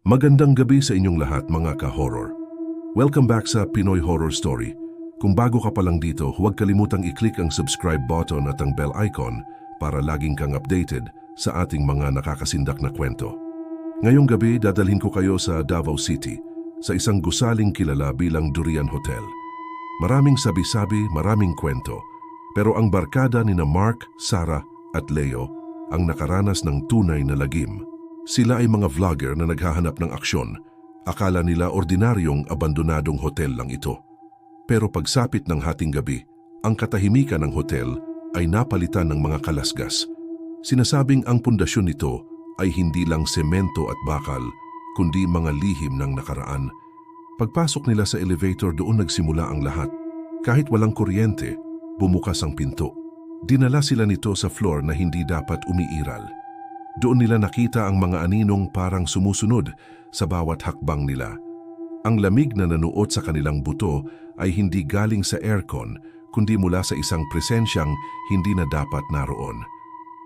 Magandang gabi sa inyong lahat mga ka-horror. Welcome back sa Pinoy Horror Story. Kung bago ka pa lang dito, huwag kalimutang i-click ang subscribe button at ang bell icon para laging kang updated sa ating mga nakakasindak na kwento. Ngayong gabi, dadalhin ko kayo sa Davao City, sa isang gusaling kilala bilang Durian Hotel. Maraming sabi-sabi, maraming kwento, pero ang barkada ni na Mark, Sarah at Leo ang nakaranas ng tunay na lagim. Sila ay mga vlogger na naghahanap ng aksyon. Akala nila ordinaryong abandonadong hotel lang ito. Pero pagsapit ng hating gabi, ang katahimikan ng hotel ay napalitan ng mga kalasgas. Sinasabing ang pundasyon nito ay hindi lang semento at bakal, kundi mga lihim ng nakaraan. Pagpasok nila sa elevator, doon nagsimula ang lahat. Kahit walang kuryente, bumukas ang pinto. Dinala sila nito sa floor na hindi dapat umiiral. Doon nila nakita ang mga aninong parang sumusunod sa bawat hakbang nila. Ang lamig na nanuot sa kanilang buto ay hindi galing sa aircon, kundi mula sa isang presensyang hindi na dapat naroon.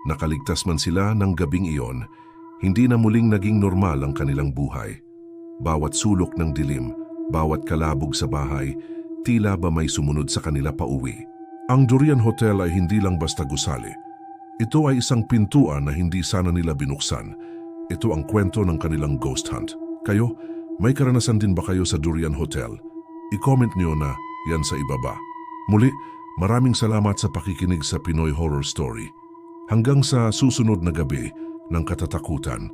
Nakaligtas man sila ng gabing iyon, hindi na muling naging normal ang kanilang buhay. Bawat sulok ng dilim, bawat kalabog sa bahay, tila ba may sumunod sa kanila pauwi. Ang Durian Hotel ay hindi lang basta gusali. Ito ay isang pintuan na hindi sana nila binuksan. Ito ang kwento ng kanilang ghost hunt. Kayo, may karanasan din ba kayo sa Durian Hotel? I-comment niyo na yan sa ibaba. Muli, maraming salamat sa pakikinig sa Pinoy Horror Story. Hanggang sa susunod na gabi ng katatakutan,